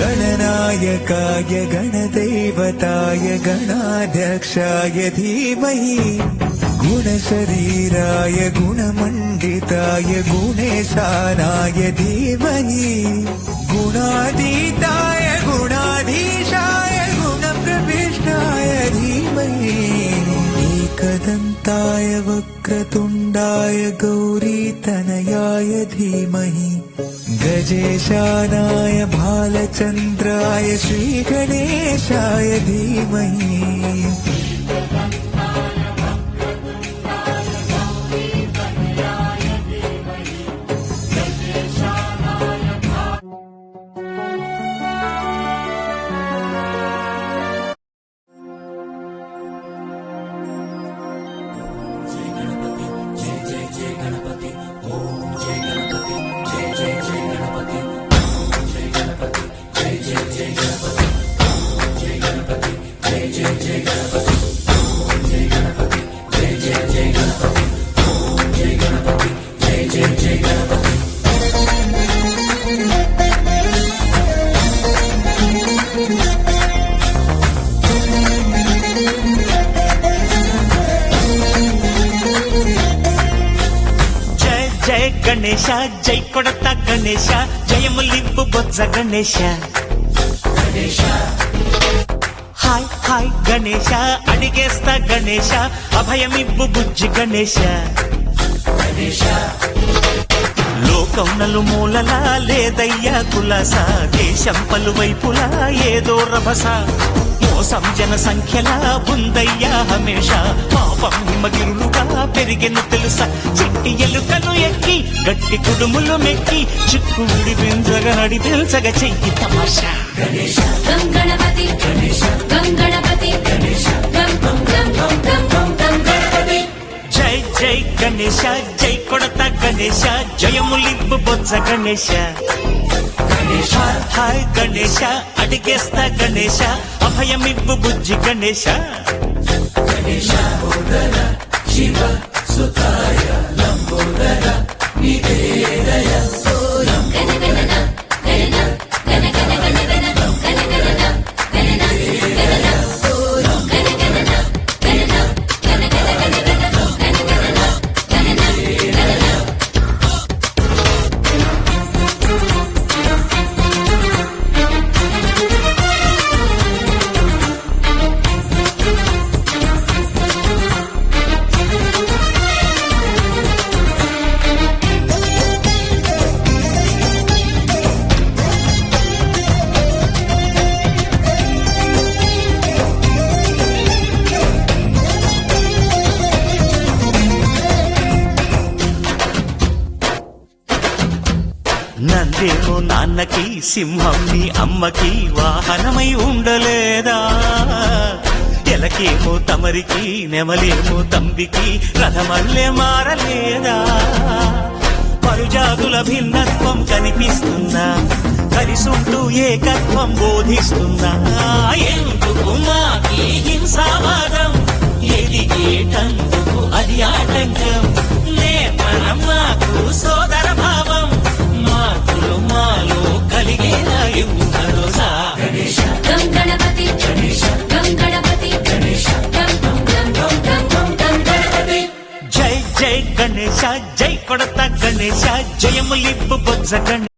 गणनायकाय गणदेवताय गणाध्यक्षाय धीमहि गुणशरीराय गुणमण्डिताय गुणेशानाय धीमहि गुणातीताय गुणाधीशाय गुणप्रविष्टाय धीमहि एकदन्ताय वक्रतुण्डाय गौरीतनयाय धीमहि गजेशानाय भालचन्द्राय श्रीगणेशाय धीमहि జయ గణేశ జై కొడత గణేశ జయములింపు బొజ్జ గణేశ హాయ్ హాయ్ గణేశ అడిగేస్తా గణేశ అభయమివ్వు బుజ్జి గణేశ లోకం నలుమూలలా లేదయ్యా కులాస దేశం పలువైపులా ఏదో రభస మోసం జన సంఖ్యలా ఉందయ్యా హమేష పాపం హిమగిరులుగా పెరిగెను తెలుసా చిట్టి ఎలుకలు ఎక్కి గట్టి కుడుములు మెక్కి చిక్కు విడిపించగా నడిపించగా చెయ్యి తమాషా గణపతి గణపతి జై జై గణేశ జై కొడత గణేశ జయములింపు బొజ్జ గణేశ హాయ్ గణేశ అడిగేస్తా గణేశ అభయమివ్వు బుజ్జి గణేశ శివ సుతాయ లంబోదర నివేదయ నందేమో నాన్నకి సింహం నీ అమ్మకి వాహనమై ఉండలేదా ఎలకేమో తమరికి నెమలేమో తంబికి రథమల్లే మారలేదా పరుజాతుల భిన్నత్వం కనిపిస్తుందా కలిసుంటూ ఏకత్వం బోధిస్తుందా ఎందుకు మాకి హింసావాదం ఎదిగేటందుకు అది ఆటంకం నేతనం మాకు సోదర భావం మాతులు మాలో కలిగేలా భరోసా గణపతి జై జై గణేశ జై కొడత గణేశ జయములింపు బొజ్జ గణేశ